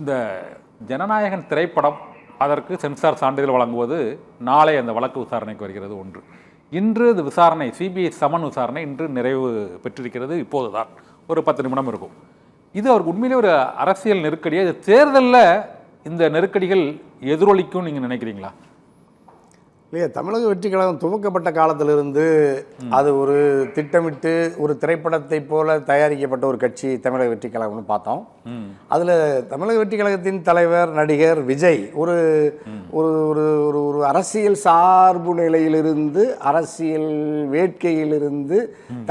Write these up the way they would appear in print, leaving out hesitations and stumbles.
இந்த ஜனநாயகன் திரைப்படம் அதற்கு சென்சார் சான்றிதழ் வழங்குவது நாளை அந்த வழக்கு விசாரணைக்கு வருகிறது ஒன்று. இன்று இது விசாரணை, சிபிஐ சமன் விசாரணை இன்று நிறைவு பெற்றிருக்கிறது. இப்போது தான் ஒரு 10 நிமிடம் இருக்கும். இது அவருக்கு உண்மையிலே ஒரு அரசியல் நெருக்கடியாக, இது தேர்தலில் இந்த நெருக்கடிகள் எதிரொலிக்கும் நீங்கள் நினைக்கிறீங்களா? இல்லையா, தமிழக வெற்றி கழகம் துவக்கப்பட்ட காலத்திலிருந்து அது ஒரு திட்டமிட்டு ஒரு திரைப்படத்தை போல தயாரிக்கப்பட்ட ஒரு கட்சி தமிழக வெற்றி கழகம்னு பார்த்தோம். அதில் தமிழக வெற்றி கழகத்தின் தலைவர் நடிகர் விஜய் ஒரு ஒரு ஒரு ஒரு அரசியல் சார்பு நிலையிலிருந்து, அரசியல் வேட்கையிலிருந்து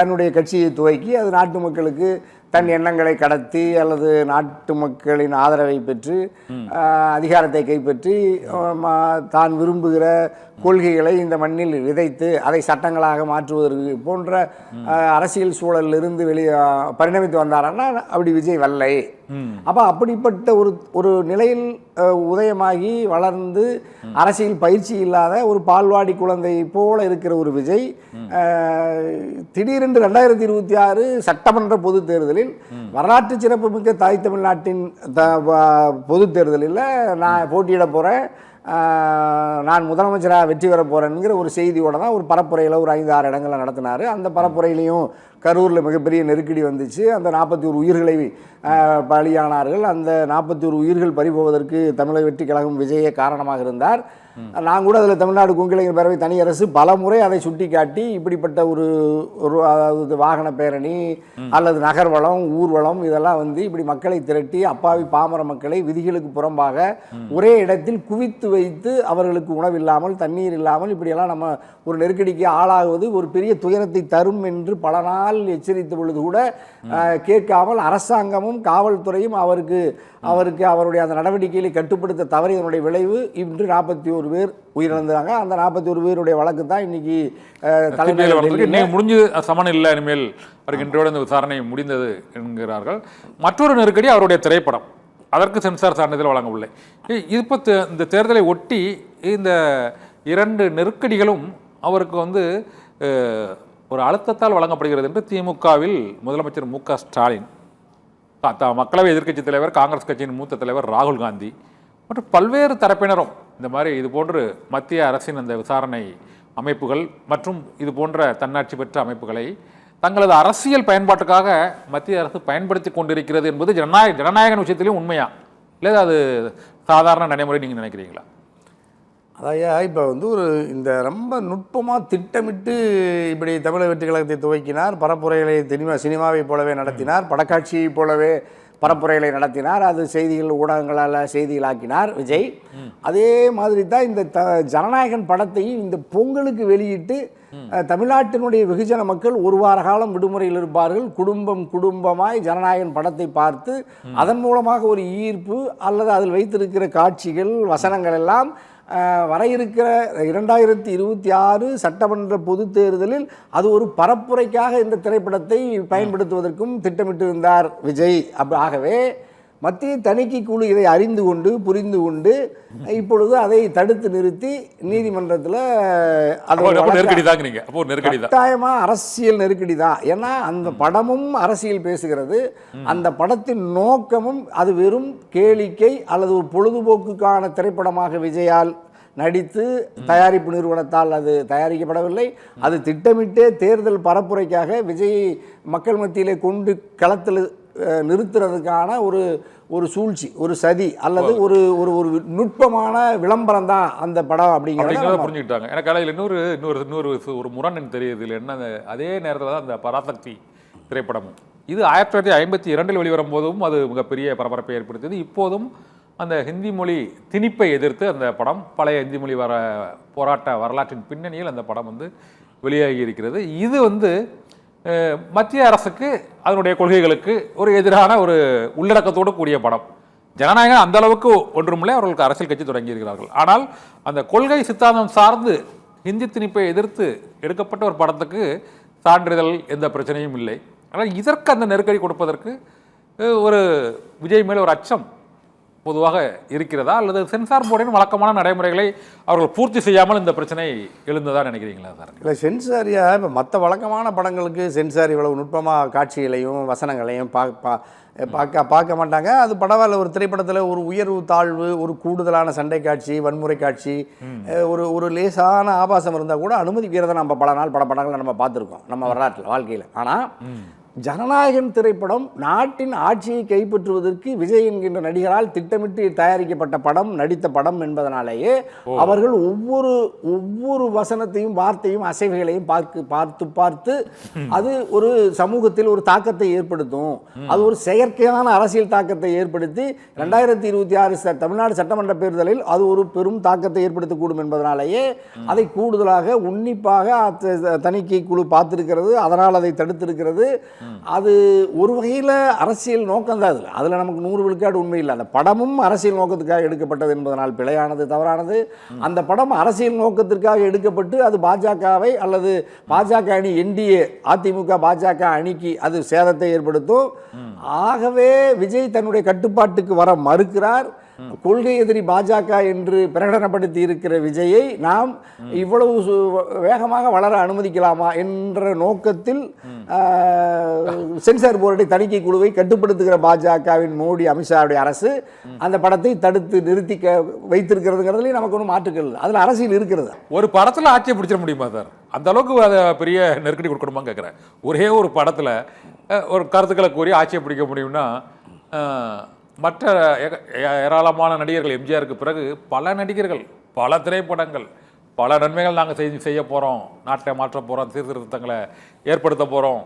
தன்னுடைய கட்சியை துவக்கி அது நாட்டு மக்களுக்கு தன் எண்ணங்களை கடத்தி அல்லது நாட்டு மக்களின் ஆதரவை பெற்று அதிகாரத்தை கைப்பற்றி தான் விரும்புகிற கொள்கைகளை இந்த மண்ணில் விதைத்து அதை சட்டங்களாக மாற்றுவதற்கு போன்ற அரசியல் சூழலிலிருந்து வெளியே பரிணமித்து வந்தாரன்னா அப்படி விஜய் வல்லை. அப்போ அப்படிப்பட்ட ஒரு நிலையில் உதயமாகி வளர்ந்து அரசியல் பயிற்சி இல்லாத ஒரு பால்வாடி குழந்தை போல இருக்கிற ஒரு விஜய் திடீரென்று 2026 சட்டமன்ற பொது தேர்தலில் வரலாற்று சிறப்புமிக்க தாய் தமிழ்நாட்டின் பொது தேர்தலில் நான் போட்டியிட போகிறேன், நான் முதலமைச்சராக வெற்றி பெற போகிறேன்ங்கிற ஒரு செய்தியோட தான் ஒரு பரப்புரையில் ஒரு 5-6 இடங்களில் நடத்தினார். அந்த பரப்புரையிலையும் கரூரில் மிகப்பெரிய நெருக்கடி வந்துச்சு. அந்த 41 உயிர்களை பலியானார்கள். அந்த 41 உயிர்கள் பறிபோவதற்கு தமிழக வெற்றி கழகம் விஜயே காரணமாக இருந்தார். நான் கூட அதில் தமிழ்நாடு கொங்கிளைஞர் பேரவை தனி அரசு பல முறை அதை சுட்டி காட்டி இப்படிப்பட்ட ஒரு அதாவது வாகன பேரணி அல்லது நகர்வளம் ஊர்வலம் இதெல்லாம் இப்படி மக்களை திரட்டி அப்பாவி பாமர மக்களை விதிகளுக்கு புறம்பாக ஒரே இடத்தில் குவித்து வைத்து அவர்களுக்கு உணவில்லாமல் தண்ணீர் இல்லாமல் இப்படியெல்லாம் நம்ம ஒரு நெருக்கடிக்கு ஆளாகுவது ஒரு பெரிய துயரத்தை தரும் என்று பல நாள் எச்சரித்த பொழுது கூட கேட்காமல் அரசாங்கமும் காவல்துறையும் அவருக்கு அவருடைய அந்த நடவடிக்கைகளை கட்டுப்படுத்த தவறியதனுடைய விளைவு இன்று 41 பேர் உயிரிழந்தாங்க. அந்த 41 பேருடைய வழக்கு தான் இன்னைக்கு தலைமையில் முடிஞ்சு சமன் இல்லை, இனிமேல் அவருக்கு இன்றோட இந்த விசாரணை முடிந்தது என்கிறார்கள். மற்றொரு நெருக்கடி அவருடைய திரைப்படம், அதற்கு சென்சார் சான்றிதழ் வழங்கவில்லை. இப்போ இந்த தேர்தலை ஒட்டி இந்த 2 நெருக்கடிகளும் அவருக்கு ஒரு அழுத்தத்தால் வழங்கப்படுகிறது என்று திமுகவில் முதலமைச்சர் மு.க. ஸ்டாலின், மக்களவை எதிர்க்கட்சி தலைவர், காங்கிரஸ் கட்சியின் மூத்த தலைவர் ராகுல் காந்தி மற்றும் பல்வேறு தரப்பினரும் இந்த மாதிரி இது போன்று மத்திய அரசின் அந்த விசாரணை அமைப்புகள் மற்றும் இது போன்ற தன்னாட்சி பெற்ற அமைப்புகளை தங்களது அரசியல் பயன்பாட்டுக்காக மத்திய அரசு பயன்படுத்தி கொண்டிருக்கிறது என்பது ஜனநாயக விஷயத்திலையும் உண்மையா இல்லை அது சாதாரண நடைமுறை நீங்கள் நினைக்கிறீங்களா? அதையா இப்போ இந்த ரொம்ப நுட்பமாக திட்டமிட்டு இப்படி தமிழக வெற்றி கழகத்தை துவக்கினார், பரப்புரைகளை சினிமாவை போலவே நடத்தினார், படக்காட்சியை போலவே பரப்புரைகளை நடத்தினார், அது செய்திகள் ஊடகங்களால் செய்திகளாக்கினார் விஜய். அதே மாதிரி தான் இந்த ஜனநாயகன் படத்தையும் இந்த பொங்கலுக்கு வெளியிட்டு தமிழ்நாட்டினுடைய வெகுஜன மக்கள் ஒரு வார காலம் விடுமுறையில் இருப்பார்கள். குடும்பமாய் ஜனநாயகன் படத்தை பார்த்து அதன் மூலமாக ஒரு ஈர்ப்பு அல்லது அதில் வைத்திருக்கிற காட்சிகள் வசனங்கள் எல்லாம் வர இருக்கிற 2026 சட்டமன்ற பொது தேர்தலில் அது ஒரு பரப்புரைக்காக இந்த திரைப்படத்தை பயன்படுத்துவதற்கும் திட்டமிட்டிருந்தார் விஜய். ஆகவே மத்திய தணிக்கை குழு இதை அறிந்து கொண்டு புரிந்து கொண்டு இப்பொழுது அதை தடுத்து நிறுத்தி நீதிமன்றத்தில் கட்டாயமா அரசியல் நெருக்கடி தான். ஏன்னா அந்த படமும் அரசியல் பேசுகிறது, அந்த படத்தின் நோக்கமும் அது வெறும் கேளிக்கை அல்லது ஒரு பொழுதுபோக்குக்கான திரைப்படமாக விஜயால் நடித்து தயாரிப்பு நிறுவனத்தால் அது தயாரிக்கப்படவில்லை. அது திட்டமிட்டே தேர்தல் பரப்புரைக்காக விஜயை மக்கள் மத்தியிலே கொண்டு களத்தில் நிறுத்துறதுக்கான ஒரு சூழ்ச்சி, ஒரு சதி அல்லது ஒரு ஒரு நுட்பமான விளம்பரம் தான் அந்த படம் அப்படிங்கிறத புரிஞ்சுக்கிட்டாங்க. எனக்கு அதில் இன்னொரு முரண் தெரியுது. இல்லை என்ன, அதே நேரத்தில் தான் அந்த பராசக்தி திரைப்படமும் இது 1952 வெளிவரும் போதும் அது மிகப்பெரிய பரபரப்பை ஏற்படுத்தியது. இப்போதும் அந்த ஹிந்தி மொழி திணிப்பை எதிர்த்து அந்த படம் பழைய ஹிந்தி மொழி போராட்ட வரலாற்றின் பின்னணியில் அந்த படம் வெளியாகி இருக்கிறது. இது மத்திய அரசுக்கு அதனுடைய கொள்கைகளுக்கு ஒரு எதிரான ஒரு உள்ளடக்கத்தோடு கூடிய படம். ஜனநாயகம் அந்த அளவுக்கு ஒன்றுமில்லை, அவர்களுக்கு அரசியல் கட்சி தொடங்கி இருக்கிறார்கள். ஆனால் அந்த கொள்கை சித்தாந்தம் சார்ந்து ஹிந்தி திணிப்பை எதிர்த்து எடுக்கப்பட்ட ஒரு படத்துக்கு சான்றிதழ் எந்த பிரச்சனையும் இல்லை. ஆனால் இதற்கு அந்த நெருக்கடி கொடுப்பதற்கு ஒரு விஜய் மேலே ஒரு அச்சம் பொதுவாக இருக்கிறதா, அல்லது சென்சார் போர்டின் வழக்கமான நடைமுறைகளை அவர்கள் பூர்த்தி செய்யாமல் இந்த பிரச்சனை எழுந்ததா நினைக்கிறீங்களா சார்? இல்லை, சென்சாரியா இப்போ மற்ற வழக்கமான படங்களுக்கு சென்சார் இவ்வளவு நுட்பமாக காட்சிகளையும் வசனங்களையும் பார்க்க மாட்டாங்க. அது பரவாயில்ல, ஒரு திரைப்படத்தில் ஒரு உயர்வு தாழ்வு, ஒரு கூடுதலான சண்டை காட்சி, வன்முறை காட்சி, ஒரு லேசான ஆபாசம் இருந்தால் கூட அனுமதிக்கிறத நம்ம பல நாள் படங்களை நம்ம பார்த்துருக்கோம் நம்ம வரலாற்றில் வாழ்க்கையில். ஆனால் ஜனநாயகன் திரைப்படம் நாட்டின் ஆட்சியை கைப்பற்றுவதற்கு விஜய் என்கின்ற நடிகரால் திட்டமிட்டு தயாரிக்கப்பட்ட படம், நடித்த படம் என்பதனாலேயே அவர்கள் ஒவ்வொரு வசனத்தையும் வார்த்தையும் அசைவுகளையும் பார்த்து அது ஒரு சமூகத்தில் ஒரு தாக்கத்தை ஏற்படுத்தும். அது ஒரு செயற்கையான அரசியல் தாக்கத்தை ஏற்படுத்தி 2026 தமிழ்நாடு சட்டமன்ற தேர்தலில் அது ஒரு பெரும் தாக்கத்தை ஏற்படுத்தக்கூடும் என்பதனாலேயே அதை கூடுதலாக உன்னிப்பாக தணிக்கை குழு பார்த்திருக்கிறது. அதனால் அதை தடுத்திருக்கிறது. அது ஒரு வகையில் அரசியல் நோக்கம் தான். அதில் நமக்கு 100 விழுக்காடு உண்மை இல்லை. அந்த படமும் அரசியல் நோக்கத்துக்காக எடுக்கப்பட்டது என்பதனால் பிழையானது, தவறானது. அந்த படம் அரசியல் நோக்கத்திற்காக எடுக்கப்பட்டு அது பாஜகவை அல்லது பாஜக அணி, என்டிஏ, அதிமுக பாஜக அணிக்கு அது சேதத்தை ஏற்படுத்தும். ஆகவே விஜய் தன்னுடைய கட்டுப்பாட்டுக்கு வர மறுக்கிறார். கொள்கை எதிரி பாஜக என்று பிரகடனப்படுத்தி இருக்கிற விஜயை நாம் இவ்வளவு வேகமாக வளர அனுமதிக்கலாமா என்ற நோக்கத்தில் சென்சார் போர்டை தணிக்கை குழுவை கட்டுப்படுத்துகிற பாஜகவின் மோடி, அமித்ஷாவுடைய அரசு அந்த படத்தை தடுத்து நிறுத்தி வைத்திருக்கிறதுங்கிறதுல நமக்கு ஒன்றும் மாற்றுக்கள் இல்லை. அதில் அரசியல் இருக்கிறது. ஒரு படத்தில் ஆட்சியை பிடிச்சிட முடியுமா சார்? அந்த அளவுக்கு அதை பெரிய நெருக்கடி கொடுக்கணுமா கேட்குறேன். ஒரே ஒரு படத்தில் ஒரு கருத்துக்களை கூறி ஆட்சியை பிடிக்க முடியும்னா, மற்ற ஏராளமான நடிகர்கள், எம்ஜிஆருக்கு பிறகு பல நடிகர்கள், பல திரைப்படங்கள், பல நன்மைகள் நாங்கள் செய்ய போகிறோம், நாட்டை மாற்ற போகிறோம், சீர்திருத்தங்களை ஏற்படுத்த போகிறோம்,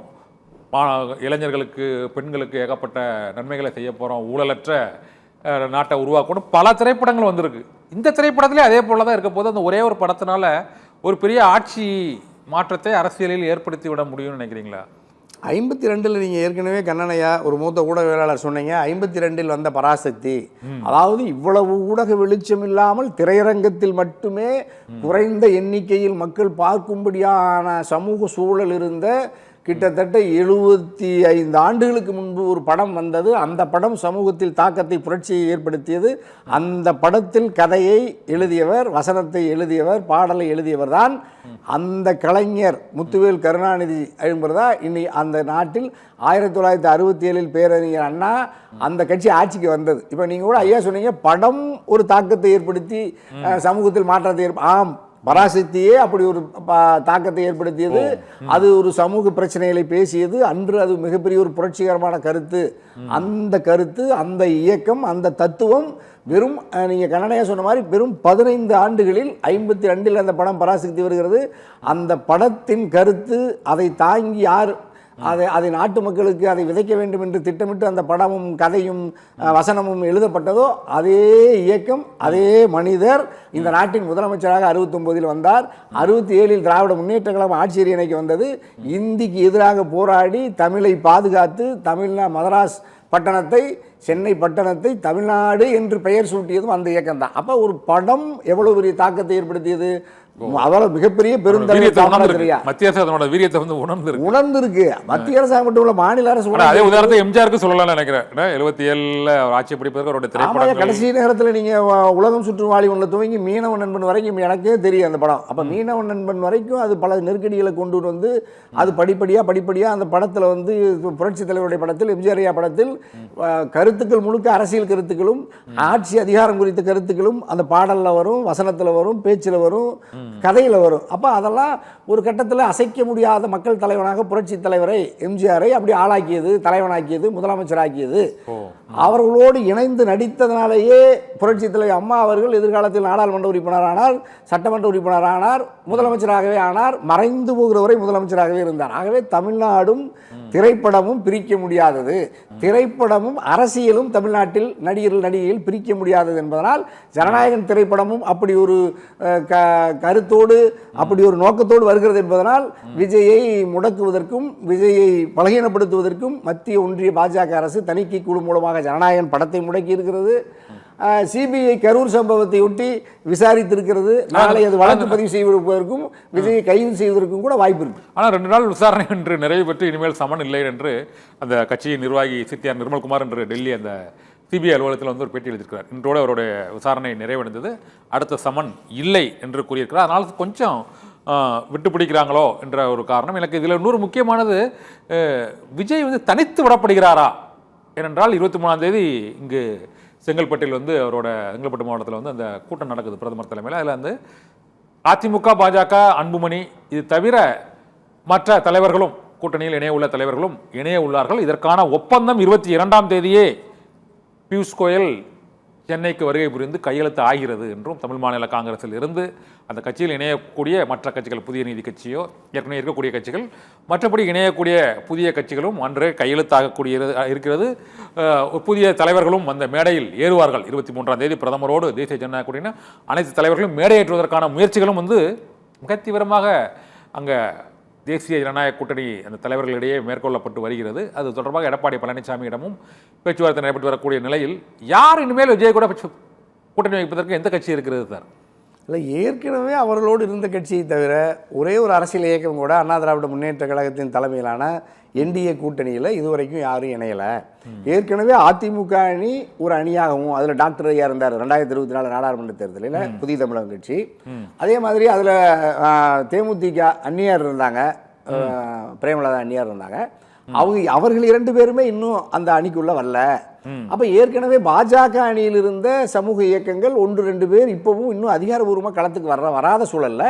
இளைஞர்களுக்கு பெண்களுக்கு ஏகப்பட்ட நன்மைகளை செய்ய போகிறோம், ஊழலற்ற நாட்டை உருவாக்கணும், பல திரைப்படங்கள் வந்திருக்கு. இந்த திரைப்படத்திலே அதே போல தான் இருக்க போது அந்த ஒரே ஒரு படத்தினால ஒரு பெரிய ஆட்சி மாற்றத்தை அரசியலில் ஏற்படுத்தி விட முடியும்னு நினைக்கிறீங்களா? 52 நீங்கள் ஏற்கனவே கண்ணனையா ஒரு மூத்த ஊடகவியலாளர் சொன்னீங்க. 52 வந்த பராசக்தி, அதாவது இவ்வளவு ஊடக வெளிச்சம் இல்லாமல் திரையரங்கத்தில் மட்டுமே குறைந்த எண்ணிக்கையில் மக்கள் பார்க்கும்படியான சமூக சூழல் இருந்த கிட்டத்தட்ட 75 ஆண்டுகளுக்கு முன்பு ஒரு படம் வந்தது. அந்த படம் சமூகத்தில் தாக்கத்தை, புரட்சியை ஏற்படுத்தியது. அந்த படத்தில் கதையை எழுதியவர், வசனத்தை எழுதியவர், பாடலை எழுதியவர் தான் அந்த கலைஞர் முத்துவேல் கருணாநிதி என்பதா. இனி அந்த நாட்டில் 1967 பேரறிஞர் அண்ணா அந்த கட்சி ஆட்சிக்கு வந்தது. இப்போ நீங்கள் கூட ஐயா சொன்னீங்க, படம் ஒரு தாக்கத்தை ஏற்படுத்தி சமூகத்தில் மாற்றத்தை ஆம், பராசக்தியே அப்படி ஒரு தாக்கத்தை ஏற்படுத்தியது. அது ஒரு சமூக பிரச்சனைகளை பேசியது. அன்று அது மிகப்பெரிய ஒரு புரட்சிகரமான கருத்து. அந்த கருத்து, அந்த இயக்கம், அந்த தத்துவம் வெறும் நீங்கள் கண்ணனையா சொன்ன மாதிரி வெறும் 15 ஆண்டுகளில் 52 அந்த படம் பராசக்தி வருகிறது. அந்த படத்தின் கருத்து, அதை தாங்கி யார் அதை நாட்டு மக்களுக்கு அதை விதைக்க வேண்டும் என்று திட்டமிட்டு அந்த படமும் கதையும் வசனமும் எழுதப்பட்டதோ அதே இயக்கம், அதே மனிதர் இந்த நாட்டின் முதலமைச்சராக 69 வந்தார். 67 திராவிட முன்னேற்ற கழகம் ஆட்சி அரியணைக்கு வந்தது. இந்திக்கு எதிராக போராடி தமிழை பாதுகாத்து மதராஸ் பட்டணத்தை, சென்னை பட்டணத்தை தமிழ்நாடு என்று பெயர் சூட்டியதும் அந்த இயக்கம் தான். அப்போ ஒரு படம் எவ்வளவு பெரிய தாக்கத்தை ஏற்படுத்தியது, அவ்வளவு மிகப்பெரிய பெருந்தலைவர் மத்திய அரசு அதனோட வீரியத்தை வந்து உணர்ந்திருக்கு. மத்திய அரசாங்கம் மட்டும் இல்ல, மாநில அரசு அதே உதாரணத்தை எம்ஜிஆருக்கு சொல்லலாம்னு நினைக்கிறேன். 77 ஆட்சி பிடிப்பதற்கு அவருடைய திரைப்படம் கடைசி நேரத்தில் நீங்க உலகம் சுற்றும் வாலி ஒன்று துவங்கி மீனவன் நண்பன் வரைக்கும் எனக்கே தெரியும் அந்த படம். அப்ப மீனவன் நண்பன் வரைக்கும் அது பல நெருக்கடிகளை கொண்டு வந்து அது படிப்படியா அந்த படத்துல வந்து புரட்சி தலைவருடைய படத்தில், எம்ஜிஆர் படத்தில் கருத்துக்கள் முழுக்க அரசியல் கருத்துக்களும் ஆட்சி அதிகாரம் குறித்த கருத்துக்களும் அந்த பாடல்ல வரும், வசனத்துல வரும், பேச்சில் வரும், கதையில் வரும். அப்போ அதெல்லாம் ஒரு கட்டத்தில் அசைக்க முடியாத மக்கள் தலைவனாக புரட்சி தலைவரை எம்ஜிஆரை அப்படி ஆளாக்கியது, தலைவனாக்கியது, முதலமைச்சராக்கியது. அவர்களோடு இணைந்து நடித்ததனாலேயே புரட்சி தலைவர் அம்மா அவர்கள் எதிர்காலத்தில் நாடாளுமன்ற உறுப்பினரானார், சட்டமன்ற உறுப்பினரானார், முதலமைச்சராகவே ஆனார், மறைந்து போகிற வரை முதலமைச்சராகவே இருந்தார். ஆகவே தமிழ்நாடும் திரைப்படமும் பிரிக்க முடியாதது, திரைப்படமும் அரசியலும் தமிழ்நாட்டில் நடிகைகள் பிரிக்க முடியாதது என்பதனால் ஜனநாயகன் திரைப்படமும் அப்படி ஒரு கருத்தோடு, அப்படி ஒரு நோக்கத்தோடு வருகிறது என்பதனால் விஜயை முடக்குவதற்கும், விஜயை பலகீனப்படுத்துவதற்கும் மத்திய ஒன்றிய பாஜக அரசு தணிக்கை குழு மூலமாக ஜனநாயகன் படத்தை முடக்கி இருக்கிறது. சிபிஐ கரூர் சம்பவத்தை ஒட்டி விசாரித்திருக்கிறது. நாளை அது வழக்கு பதிவு செய்வதற்கும் விஜயை கைது செய்வதற்கும் கூட வாய்ப்பு இருக்கு. ஆனால் 2 நாள் விசாரணை என்று நிறைவு பெற்று இனிமேல் சமன் இல்லை என்று அந்த கட்சியின் நிர்வாகி சித்தியார் நிர்மல்குமார் என்று டெல்லி அந்த சிபிஐ அலுவலகத்தில் வந்து ஒரு பேட்டி எழுதியிருக்கிறார். இன்றோடு அவருடைய விசாரணை நிறைவடைந்தது, அடுத்த சமன் இல்லை என்று கூறியிருக்கிறார். அதனால் கொஞ்சம் விட்டு பிடிக்கிறாங்களோ என்ற ஒரு காரணம். எனக்கு இதில் இன்னொரு முக்கியமானது, விஜய் வந்து தனித்து விடப்படுகிறாரா? ஏனென்றால் 23ஆம் தேதி இங்கு செங்கல்பட்டில் வந்து அவரோட செங்கல்பட்டு மாவட்டத்தில் வந்து அந்த கூட்டம் நடக்குது பிரதமர் தலைமையில். அதில் வந்து அதிமுக, பாஜக, அன்புமணி இது தவிர மற்ற தலைவர்களும் கூட்டணியில் இணைய உள்ள தலைவர்களும் இணைய உள்ளார்கள். இதற்கான ஒப்பந்தம் 22ஆம் தேதியே பியூஷ் கோயல் சென்னைக்கு வருகை புரிந்து கையெழுத்து ஆகிறது என்றும் தமிழ் மாநில காங்கிரஸில் இருந்து அந்த கட்சியில் இணையக்கூடிய மற்ற கட்சிகள், புதிய நீதி கட்சியோ ஏற்கனவே இருக்கக்கூடிய கட்சிகள், மற்றபடி இணையக்கூடிய புதிய கட்சிகளும் அன்றே கையெழுத்தாகக்கூடிய இருக்கிறது. புதிய தலைவர்களும் அந்த மேடையில் ஏறுவார்கள். 23ஆம் தேதி பிரதமரோடு தேசிய ஜனநாயக கூட்டணியின் அனைத்து தலைவர்களும் மேடையேற்றுவதற்கான முயற்சிகளும் வந்து மிக தீவிரமாக அங்கே தேசிய ஜனநாயக கூட்டணி அந்த தலைவர்களிடையே மேற்கொள்ளப்பட்டு வருகிறது. அது தொடர்பாக எடப்பாடி பழனிசாமியிடமும் பேச்சுவார்த்தை நடைபெற்று வரக்கூடிய நிலையில் யார் இனிமேல் விஜய் கூட கூட்டணி வைப்பதற்கு எந்த கட்சி இருக்கிறது சார்? இல்லை, ஏற்கனவே அவர்களோடு இருந்த கட்சியை தவிர ஒரே ஒரு அரசியல் இயக்கம் கூட அண்ணா திராவிட முன்னேற்ற கழகத்தின் தலைமையிலான என்டிஏ கூட்டணியில் இதுவரைக்கும் யாரும் இணையலை. ஏற்கனவே அதிமுக அணி ஒரு அணியாகவும், அதில் டாக்டர் ஐயா இருந்தார் 2024 நாடாளுமன்ற தேர்தலில் புதிய தமிழகம் கட்சி. அதே மாதிரி அதில் தேமுதிக அந்நியார் இருந்தாங்க, பிரேமலதா அந்நியார் இருந்தாங்க. அவர்கள் 2 பேருமே இன்னும் அந்த அணிக்குள்ள வரல. அப்ப ஏற்கனவே பாஜக அணியில் இருந்த சமூக இயக்கங்கள் 1-2 பேர் இப்பவும் இன்னும் அதிகாரபூர்வமாக களத்துக்கு வராத சூழல்ல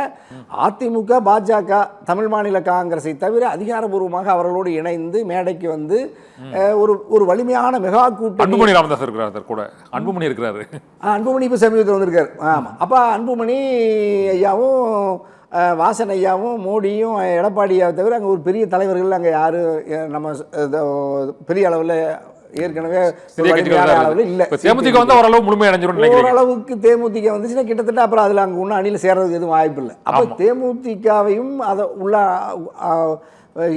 அதிமுக, பாஜக, தமிழ் மாநில காங்கிரஸை தவிர அதிகாரபூர்வமாக அவர்களோடு இணைந்து மேடைக்கு வந்து ஒரு வலிமையான மெகா கூட்டணி. அன்புமணி ராமதாஸ் இருக்கிறார் கூட, அன்புமணி இருக்கிறாரு. அன்புமணி இப்ப சமீபத்தில் வந்திருக்காரு. ஆமா, அப்ப அன்புமணி ஐயாவும் வாசன் ஐயாவும் மோடியும் எடப்பாடியை தவிர அங்கே ஒரு பெரிய தலைவர்கள் அங்கே யாரும் நம்ம பெரிய அளவில் ஏற்கனவே ஓரளவுக்கு தேமுதிக வந்துச்சுன்னா கிட்டத்தட்ட அப்புறம் அதில் அங்கே ஒன்றும் அணியில் சேர்றதுக்கு எதுவும் வாய்ப்பு இல்லை. அப்போ தேமுதிகவையும் அதை உள்ள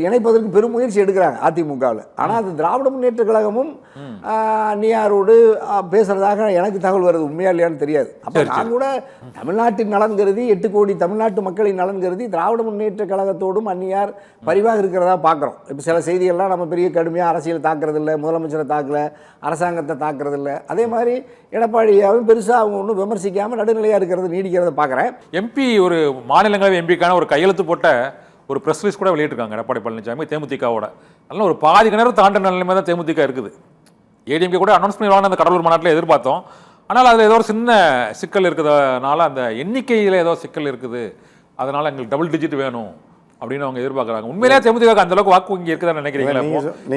இணைப்பதற்கு பெரும் முயற்சி எடுக்கிறாங்க அதிமுகவில். ஆனால் அது திராவிட முன்னேற்ற கழகமும் அந்நியாரோடு பேசுறதாக எனக்கு தகவல் வருது. உண்மையா இல்லையான்னு தெரியாது. அப்போ நான் கூட தமிழ்நாட்டின் நலன் கருதி 8 கோடி தமிழ்நாட்டு மக்களின் நலன் கருதி திராவிட முன்னேற்ற கழகத்தோடும் அந்நியார் பரிவாக இருக்கிறதா பார்க்குறோம். இப்போ சில செய்திகள்லாம் நம்ம பெரிய கடுமையாக அரசியல் தாக்குறதில்லை, முதலமைச்சரை தாக்கலை, அரசாங்கத்தை தாக்குறதில்லை. அதே மாதிரி எடப்பாடியாவும் பெருசாக அவங்க ஒன்றும் விமர்சிக்காமல் நடுநிலையாக இருக்கிறது நீடிக்கிறத பார்க்குறேன். எம்பி ஒரு மாநிலங்களவை எம்பிக்கான ஒரு கையெழுத்து போட்ட ஒரு ப்ரெஸ் ரிலீஸ் கூட வெளியிட்டிருக்காங்க எடப்பாடி பழனிசாமி தேமுதிகவோட. அதனால ஒரு பாதி கிணறு தாண்ட நிலைமை தான் தேமுதிக இருக்குது. ஏடிஎம்கே கூட அனௌன்ஸ் பண்ணுவாங்க அந்த கடலூர் மாநாட்டில் எதிர்பார்த்தோம். ஆனால் அதில் ஏதோ ஒரு சின்ன சிக்கல் இருக்கிறதுனால அந்த எண்ணிக்கையில் ஏதோ சிக்கல் இருக்குது, அதனால எங்களுக்கு டபுள் டிஜிட் வேணும் அப்படின்னு அவங்க எதிர்பார்க்குறாங்க. உண்மையிலேயே தேமுதிக அந்த அளவுக்கு வாக்கு இங்கே இருக்குதான்னு நினைக்கிறீங்களா?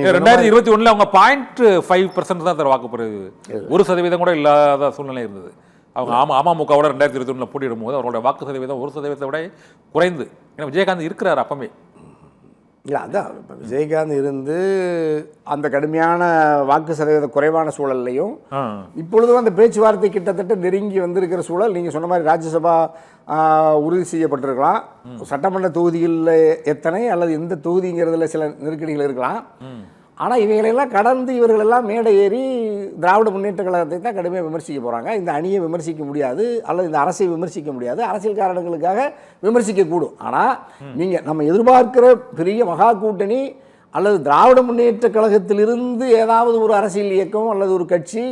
2021 அவங்க 0.5% தான் வாக்கு பெறுது, 1% கூட இல்லாத சூழ்நிலை இருந்தது. அவங்க அமமுகவோட 2021 போட்டியிடும் போது அவரோட வாக்கு சதவீதம் 1% விட குறைந்து. ஏன்னா விஜயகாந்த் இருக்கிறார் அப்பமே. இல்லை, அதான் இப்போ விஜயகாந்த் இருந்து அந்த கடுமையான வாக்கு சதவீத குறைவான சூழல்லையும் இப்பொழுதும் அந்த பேச்சுவார்த்தை கிட்டத்தட்ட நெருங்கி வந்திருக்கிற சூழல். நீங்கள் சொன்ன மாதிரி ராஜ்யசபா உறுதி செய்யப்பட்டிருக்கலாம், சட்டமன்ற தொகுதிகளில் எத்தனை அல்லது எந்த தொகுதிங்கிறதுல சில நெருக்கடிகள் இருக்கலாம். ஆனால் இவைகளெல்லாம் கடந்து இவர்களெல்லாம் மேடை ஏறி திராவிட முன்னேற்ற கழகத்தை தான் கடுமையாக விமர்சிக்க போகிறாங்க. இந்த அணியை விமர்சிக்க முடியாது அல்லது இந்த அரசை விமர்சிக்க முடியாது, அரசியல் காரணங்களுக்காக விமர்சிக்கக்கூடும். ஆனால் நீங்கள் நம்ம எதிர்பார்க்கிற பெரிய மகா கூட்டணி அல்லது திராவிட முன்னேற்ற கழகத்திலிருந்து ஏதாவது ஒரு அரசியல் இயக்கம் அல்லது ஒரு கட்சி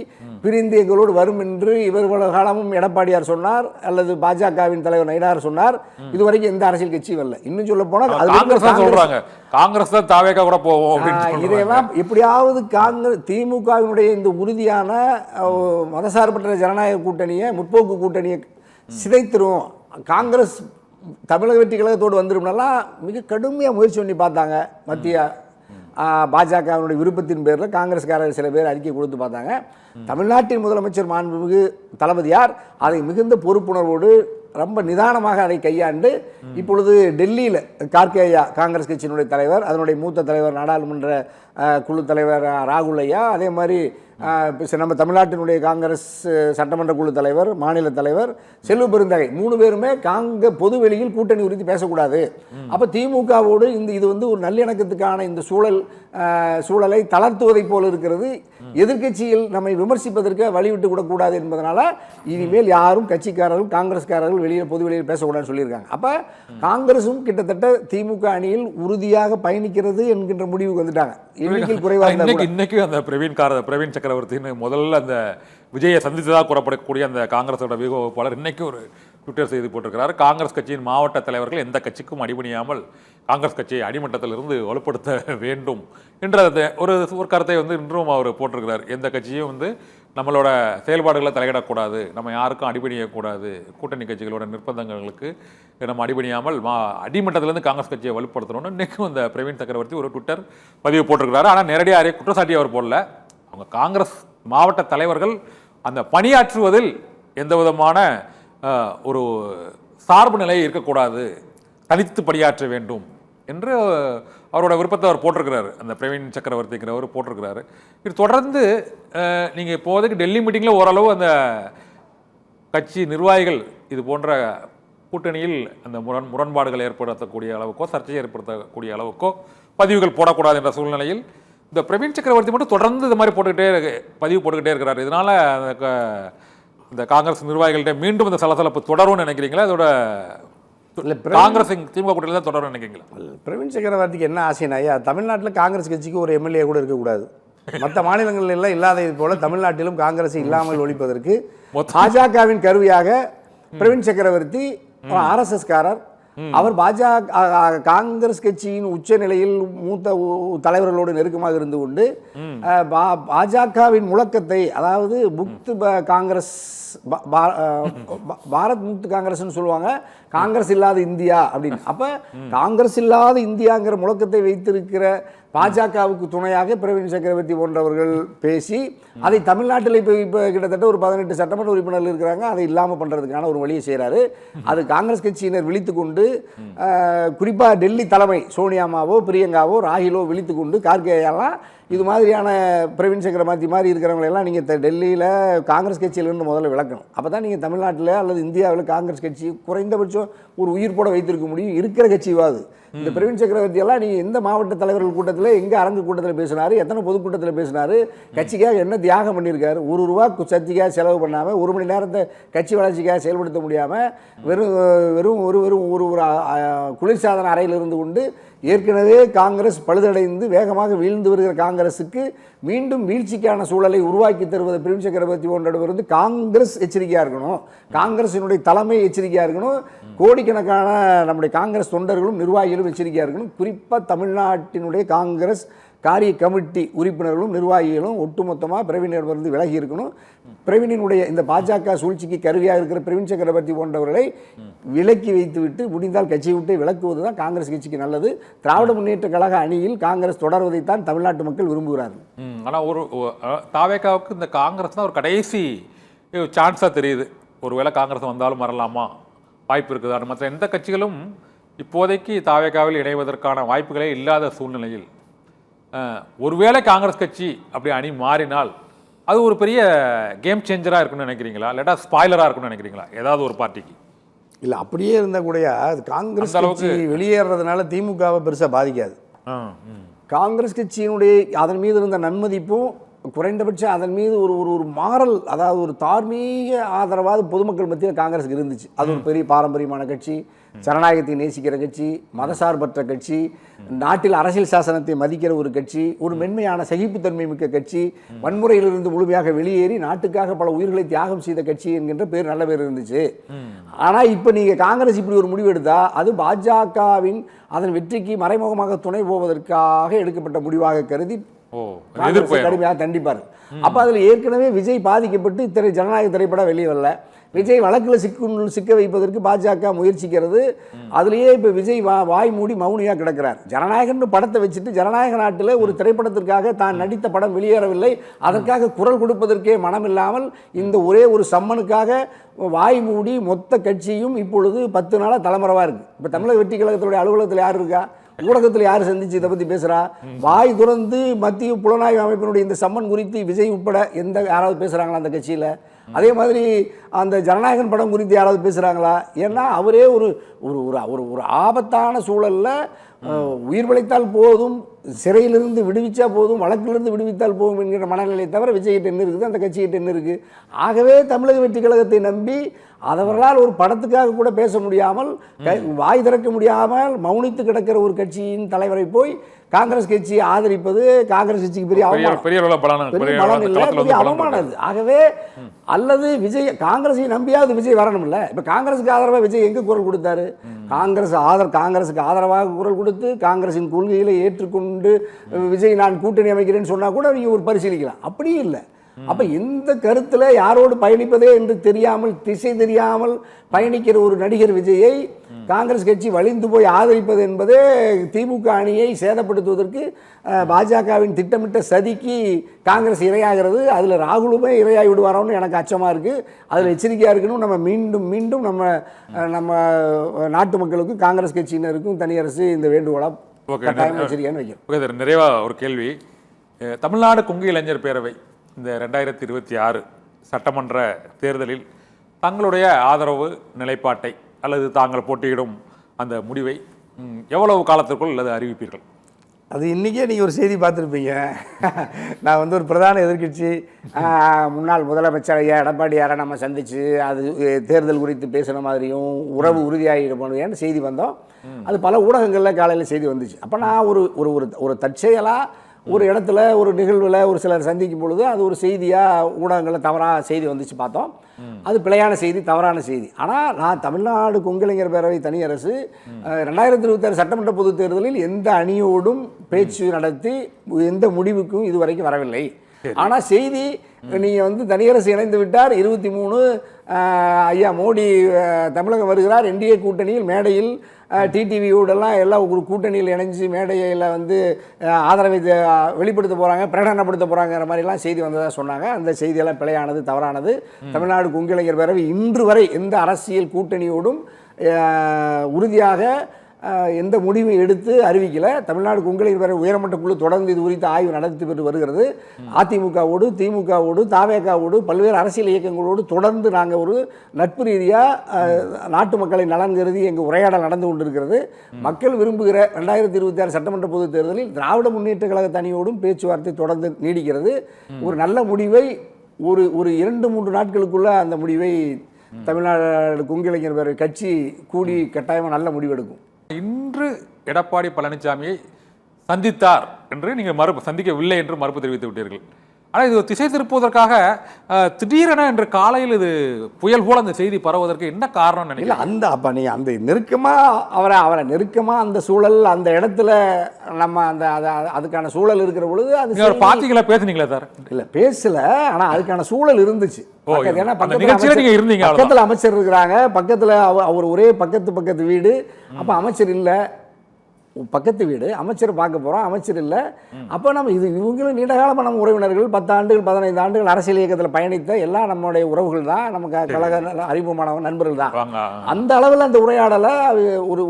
பிரிந்து எங்களோடு வரும் என்று இவ்வளவு காலமும் எடப்பாடியார் சொன்னார் அல்லது பாஜகவின் தலைவர் நயினார் சொன்னார். இதுவரைக்கும் எந்த அரசியல் கட்சியும் வரல. இன்னும் சொல்ல போனால் காங்கிரஸ் தான் தாவேக்கா கூட போவோம். இதையெல்லாம் எப்படியாவது திமுகவினுடைய இந்த உறுதியான மதசார்பற்ற ஜனநாயக கூட்டணியை, முற்போக்கு கூட்டணியை சிதைத்திரும், காங்கிரஸ் தமிழக வெற்றி கழகத்தோடு வந்துடும்னாலாம் மிக கடுமையாக முயற்சி பண்ணி பார்த்தாங்க. மத்திய பாஜகவினுடைய விருப்பத்தின் பேரில் காங்கிரஸ்காரர்கள் சில பேர் அறிக்கை கொடுத்து பார்த்தாங்க. தமிழ்நாட்டின் முதலமைச்சர் மாண்புமிகு தளபதியார் அதை மிகுந்த பொறுப்புணர்வோடு ரொம்ப நிதானமாக அதை கையாண்டு இப்பொழுது டெல்லியில் கார்கே ஐயா காங்கிரஸ் கட்சியினுடைய தலைவர், அதனுடைய மூத்த தலைவர் நாடாளுமன்ற குழு தலைவர் ராகுல் ஐயா, அதே மாதிரி நம்ம தமிழ்நாட்டினுடைய காங்கிரஸ் சட்டமன்ற குழு தலைவர், மாநில தலைவர் செல்வ பெருந்தகை 3 பேருமே பொது வெளியில் கூட்டணி உறுதி பேசக்கூடாது. அப்போ திமுகவோடு இது வந்து ஒரு நல்லிணக்கத்துக்கான இந்த சூழல் சூழலை தளர்த்துவதை போல இருக்கிறது. எதிர்க்கட்சியில் நம்மை விமர்சிப்பதற்கு வழிவிட்டு விடக்கூடாது என்பதனால இனிமேல் யாரும் கட்சிக்காரர்கள் காங்கிரஸ்காரர்கள் வெளியில் பொது வெளியில் பேசக்கூடாதுன்னு சொல்லியிருக்காங்க. அப்போ காங்கிரஸும் கிட்டத்தட்ட திமுக அணியில் உறுதியாக பயணிக்கிறது என்கின்ற முடிவுக்கு வந்துட்டாங்க. எண்ணிக்கையில் குறைவாக இன்னைக்கு அந்த பிரவீன் சக்கரவர்த்தின்னு முதல்ல அந்த விஜயை சந்தித்ததாக கூறப்படக்கூடிய அந்த காங்கிரஸோட வியூக வகுப்பாளர் இன்னைக்கு ஒரு ட்விட்டர் செய்தி போட்டிருக்கிறார். காங்கிரஸ் கட்சியின் மாவட்ட தலைவர்கள் எந்த கட்சிக்கும் அடிபணியாமல் காங்கிரஸ் கட்சியை அடிமட்டத்திலிருந்து வலுப்படுத்த வேண்டும் என்ற ஒரு கருத்தை இன்றும் அவர் போட்டிருக்கிறார். எந்த கட்சியும் நம்மளோட செயல்பாடுகளை தலையிடக்கூடாது, நம்ம யாருக்கும் அடிபணியக்கூடாது, கூட்டணி கட்சிகளோட நிர்பந்தங்களுக்கு நம்ம அடிபணியாமல் அடிமட்டத்திலேருந்து காங்கிரஸ் கட்சியை வலுப்படுத்தணும்னு இன்றைக்கும் இந்த பிரவீன் சக்கரவர்த்தி ஒரு ட்விட்டர் பதிவு போட்டிருக்கிறாரு. ஆனால் நேரடியாக யாரையும் குற்றச்சாட்டி அவர் போடல. அவங்க காங்கிரஸ் மாவட்ட தலைவர்கள் அந்த பணியாற்றுவதில் எந்த விதமான ஒரு சார்பு நிலை இருக்கக்கூடாது, தனித்து பணியாற்ற வேண்டும் என்று அவரோட விருப்பத்தை அவர் போட்டிருக்கிறாரு. அந்த பிரவீன் சக்கரவர்த்திங்கிறவர் போட்டிருக்கிறாரு. இது தொடர்ந்து நீங்கள் இப்போதைக்கு டெல்லி மீட்டிங்கில் ஓரளவு அந்த கட்சி நிர்வாகிகள் இது போன்ற கூட்டணியில் அந்த முரண்பாடுகள் ஏற்படுத்தக்கூடிய அளவுக்கோ சர்ச்சையை ஏற்படுத்தக்கூடிய அளவுக்கோ பதிவுகள் போடக்கூடாது என்ற சூழ்நிலையில் இந்த பிரவீன் சக்கரவர்த்தி மட்டும் தொடர்ந்து இது மாதிரி பதிவு போட்டுக்கிட்டே இருக்கிறார். இதனால இந்த காங்கிரஸ் நிர்வாகிகள்கிட்ட மீண்டும் இந்த சலசலப்பு தொடரும்னு நினைக்கிறீங்களா? அதோட காங்கிரஸ் திமுக கூட்டணியில் தான் தொடரும் நினைக்கிறீங்களா? பிரவீன் சக்கரவர்த்திக்கு என்ன ஆசைனாயா, தமிழ்நாட்டில் காங்கிரஸ் கட்சிக்கு ஒரு எம்எல்ஏ கூட இருக்கக்கூடாது. மற்ற மாநிலங்களில் எல்லாம் இல்லாதது போல தமிழ்நாட்டிலும் காங்கிரஸ் இல்லாமல் ஒழிப்பதற்கு பாஜகவின் கருவியாக பிரவீன் சக்கரவர்த்தி RSSகாரர். அவர் காங்கிரஸ் கட்சியின் உச்ச நிலையில் மூத்த தலைவர்களோடு நெருக்கமாக இருந்து கொண்டு பாஜகவின் முழக்கத்தை, அதாவது முக்து காங்கிரஸ், பாரத் முக்து காங்கிரஸ்னு சொல்லுவாங்க, காங்கிரஸ் இல்லாத இந்தியா அப்படின்னு. அப்ப காங்கிரஸ் இல்லாத இந்தியாங்கிற முழக்கத்தை வைத்திருக்கிற பாஜகவுக்கு துணையாக பிரவீன் சக்கரவர்த்தி போன்றவர்கள் பேசி அதை தமிழ்நாட்டில் இப்போ கிட்டத்தட்ட ஒரு 18 சட்டமன்ற உறுப்பினர்கள் இருக்கிறாங்க, அதை இல்லாமல் பண்ணுறதுக்கான ஒரு வழியை செய்கிறாரு. அது காங்கிரஸ் கட்சியினர் விழித்து கொண்டு, குறிப்பாக டெல்லி தலைமை சோனியாமாவோ பிரியங்காவோ ராகுலோ விழித்து கொண்டு, கார்கேயெல்லாம் இது மாதிரியான பிரவீன் சக்கரவர்த்தி மாதிரி இருக்கிறவங்களெல்லாம் நீங்கள் டெல்லியில் காங்கிரஸ் கட்சியிலிருந்து முதல்ல விளக்கணும். அப்போ தான் நீங்கள் தமிழ்நாட்டில் அல்லது இந்தியாவில் காங்கிரஸ் கட்சி குறைந்தபட்சம் ஒரு உயிர் போட வைத்திருக்க முடியும். இருக்கிற கட்சிவாது இந்த பிரவீன் சக்கரவர்த்தி எல்லாம் நீங்கள் எந்த மாவட்ட தலைவர்கள் கூட்டத்தில், எங்கே அரங்கு கூட்டத்தில் பேசினார், எத்தனை பொதுக்கூட்டத்தில் பேசினார், கட்சிக்காக என்ன தியாகம் பண்ணியிருக்காரு, ₹1 சர்ச்சைக்காக செலவு பண்ணாமல், 1 மணி நேரத்தை கட்சி வளர்ச்சிக்காக செயல்படுத்த முடியாமல் வெறும் ஒரு குளிர்சாதன அறையில் இருந்து கொண்டு ஏற்கனவே காங்கிரஸ் பழுதடைந்து வேகமாக வீழ்ந்து வருகிற காங்கிரஸுக்கு மீண்டும் வீழ்ச்சிக்கான சூழலை உருவாக்கி தருவதை பிரவீன் சக்கரவர்த்தி போன்றவர் காங்கிரஸ் எச்சரிக்கையாக இருக்கணும், காங்கிரசினுடைய தலைமை எச்சரிக்கையாக இருக்கணும், கோடிக்கணக்கான நம்முடைய காங்கிரஸ் தொண்டர்களும் நிர்வாகிகளும் எச்சரிக்கையாக இருக்கணும். குறிப்பாக தமிழ்நாட்டினுடைய காங்கிரஸ் காரிய கமிட்டி உறுப்பினர்களும் நிர்வாகிகளும் ஒட்டுமொத்தமாக பிரவீனிடமிருந்து விலகி இருக்கணும். பிரவீனினுடைய இந்த பாஜக சூழ்ச்சிக்கு கருவியாக இருக்கிற பிரவீன் சக்கரவர்த்தி போன்றவர்களை விலக்கி வைத்துவிட்டு முடிந்தால் கட்சியை விட்டு விலக்குவது தான் காங்கிரஸ் கட்சிக்கு நல்லது. திராவிட முன்னேற்ற கழக அணியில் காங்கிரஸ் தொடர்வதைத்தான் தமிழ்நாட்டு மக்கள் விரும்புகிறார்கள். ஆனால் ஒரு தாவேகாவுக்கு இந்த காங்கிரஸ் தான் ஒரு கடைசி சான்ஸாக தெரியுது. ஒருவேளை காங்கிரஸ் வந்தாலும் வரலாமா, வாய்ப்பு இருக்குதா? மற்ற எந்த கட்சிகளும் இப்போதைக்கு தாவேகாவில் இணைவதற்கான வாய்ப்புகளே இல்லாத சூழ்நிலையில் ஒருவேளை காங்கிரஸ் கட்சி அப்படி அணி மாறினால் அது ஒரு பெரிய கேம் சேஞ்சராக இருக்குன்னு நினைக்கிறீங்களா, இல்லாட்டா ஸ்பாய்லராக இருக்குன்னு நினைக்கிறீங்களா ஏதாவது ஒரு பார்ட்டிக்கு? இல்லை, அப்படியே இருந்தால் கூட காங்கிரஸ் கட்சி வெளியேறதுனால திமுகவை பெருசாக பாதிக்காது. காங்கிரஸ் கட்சியினுடைய அதன் மீது இருந்த நன்மதிப்பும் குறைந்தபட்சம் அதன் மீது ஒரு மாரல், அதாவது ஒரு தார்மீக ஆதரவாக பொதுமக்கள் மத்தியில் காங்கிரஸுக்கு இருந்துச்சு. அது ஒரு பெரிய பாரம்பரியமான கட்சி, ஜனநாயகத்தை நேசிக்கிற கட்சி, மதசார்பற்ற கட்சி, நாட்டில் அரசியல் சாசனத்தை மதிக்கிற ஒரு கட்சி, ஒரு மென்மையான சகிப்புத்தன்மை மிக்க கட்சி, வன்முறையிலிருந்து முழுமையாக வெளியேறி நாட்டுக்காக பல உயிர்களை தியாகம் செய்த கட்சி என்கின்ற பேர் நல்ல பேர் இருந்துச்சு. ஆனால் இப்போ நீங்கள் காங்கிரஸ் இப்படி ஒரு முடிவு எடுத்தால் அது பாஜகவின் அதன் வெற்றிக்கு மறைமுகமாக துணை போவதற்காக எடுக்கப்பட்ட முடிவாக கருதி கடுமையாக தண்டிப்பார். அப்போ அதில் ஏற்கனவே விஜய் பாதிக்கப்பட்டு ஜனநாயக திரைப்படம் வெளியே வரல. விஜய் வழக்கில் சிக்க வைப்பதற்கு பாஜக முயற்சிக்கிறது. அதுலேயே இப்போ விஜய் வாய் மூடி மௌனியாக கிடக்கிறார். ஜனநாயகன்னு படத்தை வச்சுட்டு ஜனநாயக நாட்டில் ஒரு திரைப்படத்திற்காக தான் நடித்த படம் வெளியேறவில்லை, அதற்காக குரல் கொடுப்பதற்கே மனம் இல்லாமல் இந்த ஒரே ஒரு சம்மனுக்காக வாய் மூடி மொத்த கட்சியும் இப்பொழுது 10 நாளாக தலைமறைவாக இருக்குது. இப்போ தமிழக வெற்றி கழகத்தினுடைய அலுவலகத்தில் யார் இருக்கா, ஊடகத்தில் யார் சந்திச்சு இதை பற்றி பேசுகிறா? வாய் துறந்து மத்திய புலனாய்வு அமைப்பினுடைய இந்த சம்மன் குறித்து விஜய் உட்பட யாராவது பேசுகிறாங்களா அந்த கட்சியில்? அதே மாதிரி அந்த ஜனநாயகன் படம் குறித்து யாராவது பேசுகிறாங்களா? ஏன்னா அவரே ஒரு ஒரு ஒரு ஒரு ஆபத்தான சூழலில் உயிர் பிழைத்தால் போதும், சிறையிலிருந்து விடுவிச்சா போதும், வழக்கிலிருந்து விடுவித்தால் போதும் என்கிற மனநிலை தவிர விஜய்கிட்ட என்ன இருக்குது, அந்த கட்சிகிட்ட என்ன இருக்குது? ஆகவே தமிழக வெற்றி கழகத்தை நம்பி அவர்களால் ஒரு படத்துக்காக கூட பேச முடியாமல், வாய் திறக்க முடியாமல் மௌனித்து கிடக்கிற ஒரு கட்சியின் தலைவரை போய் காங்கிரஸ் கட்சி ஆதரிப்பது காங்கிரஸ் கட்சிக்கு பெரிய அவமானம், பெரிய பலம் இல்லை, பெரிய அவமானம் அது. ஆகவே அல்லது விஜய் காங்கிரஸை நம்பியாவது விஜய் வரணும் இல்லை. இப்போ காங்கிரஸுக்கு ஆதரவாக விஜய் எங்கே குரல் கொடுத்தாரு? காங்கிரஸுக்கு ஆதரவாக குரல் கொடுத்து காங்கிரஸின் கொள்கைகளை ஏற்றுக்கொண்டு விஜய் நான் கூட்டணி அமைக்கிறேன்னு சொன்னால் கூட நீங்கள் ஒரு பரிசீலிக்கலாம். அப்படியும் இல்லை. அப்போ எந்த கருத்தில் யாரோடு பயணிப்பதே என்று தெரியாமல், திசை தெரியாமல் பயணிக்கிற ஒரு நடிகர் விஜயை காங்கிரஸ் கட்சி வலிந்து போய் ஆதரிப்பது என்பதே திமுக அணியை சேதப்படுத்துவதற்கு பாஜகவின் திட்டமிட்ட சதிக்கு காங்கிரஸ் இரையாகிறது. அதில் ராகுலுமே இரையாகி விடுவாரோன்னு எனக்கு அச்சமாக இருக்குது. அதில் எச்சரிக்கையாக இருக்கணும். நம்ம மீண்டும் மீண்டும் நம்ம நாட்டு மக்களுக்கும் காங்கிரஸ் கட்சியினருக்கும் தனியரசு இந்த வேண்டுகோளாக எச்சரிக்கையான்னு வைக்கிறோம். நிறைவாக ஒரு கேள்வி. தமிழ்நாடு கொங்கு இளைஞர் பேரவை இந்த 2026 சட்டமன்ற தேர்தலில் தங்களுடைய ஆதரவு நிலைப்பாட்டை அல்லது தாங்கள் போட்டியிடும் அந்த முடிவை எவ்வளவு காலத்திற்குள் அல்லது அறிவிப்பீர்கள்? அது இன்றைக்கே நீங்கள் ஒரு செய்தி பார்த்துருப்பீங்க. நான் ஒரு பிரதான எதிர்க்கட்சி முன்னாள் முதலமைச்சர் ஐயா எடப்பாடியாரை நம்ம சந்தித்து அது தேர்தல் குறித்து பேசுகிற மாதிரியும் உறவு உறுதியாகிடுமோன்னு செய்தி வந்தோம். அது பல ஊடகங்களில் காலையில் செய்தி வந்துச்சு. அப்போ நான் ஒரு தற்செயலாக ஒரு இடத்துல ஒரு நிகழ்வில் ஒரு சிலர் சந்திக்கும் பொழுது அது ஒரு செய்தியாக ஊடகங்களில் தவறாக செய்தி வந்துச்சு பார்த்தோம். அது பிழையான செய்தி, தவறான செய்தி. ஆனால் நான் தமிழ்நாடு கொங்கு இளைஞர் பேரவை தனியரசு 2026 சட்டமன்ற பொதுத் தேர்தலில் எந்த அணியோடும் பேச்சு நடத்தி எந்த முடிவுக்கும் இதுவரைக்கும் வரவில்லை. ஆனால் செய்தி நீங்கள் தனியரசு இணைந்து விட்டார், 23 ஐயா மோடி தமிழகம் வருகிறார், என்டிஏ கூட்டணியில் மேடையில் டிடிவியோடெல்லாம் எல்லாம் ஒரு கூட்டணியில் இணைஞ்சு மேடையில் ஆதரவை வெளிப்படுத்த போகிறாங்க, பிரகடனப்படுத்த போகிறாங்கிற மாதிரிலாம் செய்தி வந்ததாக சொன்னாங்க. அந்த செய்தியெல்லாம் பிழையானது, தவறானது. தமிழ்நாடு கொங்கு இளைஞர் பேரவை இன்று வரை எந்த அரசியல் கூட்டணியோடும் உறுதியாக எந்த முடிவை எடுத்து அறிவிக்கல. தமிழ்நாடு கொங்கு இளைஞர் பேரவை உயர்மட்ட குழு தொடர்ந்து இது குறித்து ஆய்வு நடத்தி வருகிறது. அதிமுகவோடு, திமுகவோடு, தாவேகாவோடு, பல்வேறு அரசியல் இயக்கங்களோடு தொடர்ந்து நாங்கள் ஒரு நட்பு ரீதியாக நாட்டு மக்களை நலன் கருதி எங்கள் உரையாடல் நடந்து கொண்டிருக்கிறது. மக்கள் விரும்புகிற 2026 சட்டமன்ற பொதுத் தேர்தலில் திராவிட முன்னேற்ற கழக தனியோடும் பேச்சுவார்த்தை தொடர்ந்து நீடிக்கிறது. ஒரு நல்ல முடிவை ஒரு 2-3 நாட்களுக்குள்ள அந்த முடிவை தமிழ்நாடு கொங்கு இளைஞர் பேரவை கட்சி கூடி கட்டாயமாக நல்ல முடிவெடுக்கும். இன்று எடப்பாடி பழனிசாமியை சந்தித்தார் என்று நீங்கள் சந்திக்கவில்லை என்று மறுப்பு தெரிவித்து விட்டீர்கள். ஆனால் இது திசை திருப்புவதற்காக திடீரென இன்று காலையில் இது புயல் போல அந்த செய்தி பரவுவதற்கு என்ன காரணம் நினைக்கிறீங்க? அப்போ நீ அந்த நெருக்கமாக அவரை நெருக்கமாக அந்த சூழல் அந்த இடத்துல நம்ம அதுக்கான சூழல் இருக்கிற பொழுது அது பார்த்தீங்களா, பேசுனீங்களா சார்? இல்லை பேசல, ஆனால் அதுக்கான சூழல் இருந்துச்சு. ஏன்னா பக்கத்தில் அமைச்சர் இருக்கிறாங்க, பக்கத்தில் அவர் ஒரே பக்கத்து வீடு. அப்போ அமைச்சர் இல்லை, பக்கத்து வீடு, அமைச்சர் பார்க்க போகிறோம், அமைச்சர் இல்லை. அப்போ நம்ம இவங்களும் நீண்ட காலமாக நம்ம உறவினர்கள், 10 ஆண்டுகள் 15 ஆண்டுகள் அரசியல் இயக்கத்தில் பயணித்த எல்லாம் நம்மளுடைய உறவுகள் தான், நமக்கு கழக அறிமுகமானவங்க நண்பர்கள் தான். அந்த அளவில் அந்த உரையாடலை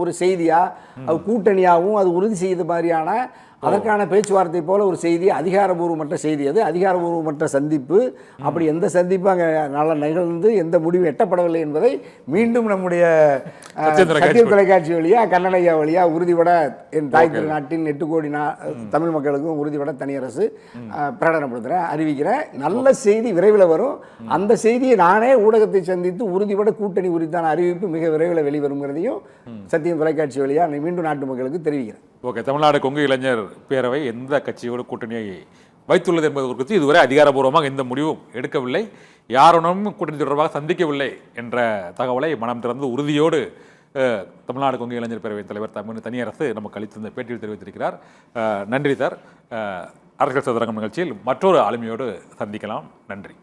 ஒரு செய்தியாக கூட்டணியாகவும் அது உறுதி செய்த மாதிரியான அதற்கான பேச்சுவார்த்தை போல ஒரு செய்தி, அதிகாரபூர்வமற்ற செய்தி. அது அதிகாரபூர்வமற்ற சந்திப்பு. அப்படி எந்த சந்திப்பு அங்கே நல்ல நிகழ்ந்து எந்த முடிவு எட்டப்படவில்லை என்பதை மீண்டும் நம்முடைய சத்தியம் தொலைக்காட்சி வழியாக, கண்ணனையா வழியாக உறுதிபட என் தாய் திருநாட்டின் 8 கோடி தமிழ் மக்களுக்கும் உறுதிபட தனியரசு பிரகடனப்படுத்துகிறேன், அறிவிக்கிறேன். நல்ல செய்தி விரைவில் வரும். அந்த செய்தியை நானே ஊடகத்தை சந்தித்து உறுதிபட கூட்டணி குறித்தான அறிவிப்பு மிக விரைவில் வெளிவருங்கிறதையும் சத்தியம் தொலைக்காட்சி வழியாக மீண்டும் நாட்டு மக்களுக்கு தெரிவிக்கிறேன். ஓகே. தமிழ்நாடு கொங்கு இளைஞர் பேரவை எந்த கட்சியோடு கூட்டணியை வைத்துள்ளது என்பது குறித்து இதுவரை அதிகாரப்பூர்வமாக எந்த முடிவும் எடுக்கவில்லை, யாருடனும் கூட்டணி தொடர்பாக சந்திக்கவில்லை என்ற தகவலை மனம் திறந்து உறுதியோடு தமிழ்நாடு கொங்கு இளைஞர் பேரவையின் தலைவர் தனியரசு நமக்கு அளித்திருந்த பேட்டியில் தெரிவித்திருக்கிறார். நன்றி சார். அரசியல் சதுரங்கம் நிகழ்ச்சியில் மற்றொரு ஆளுமையோடு சந்திக்கலாம். நன்றி.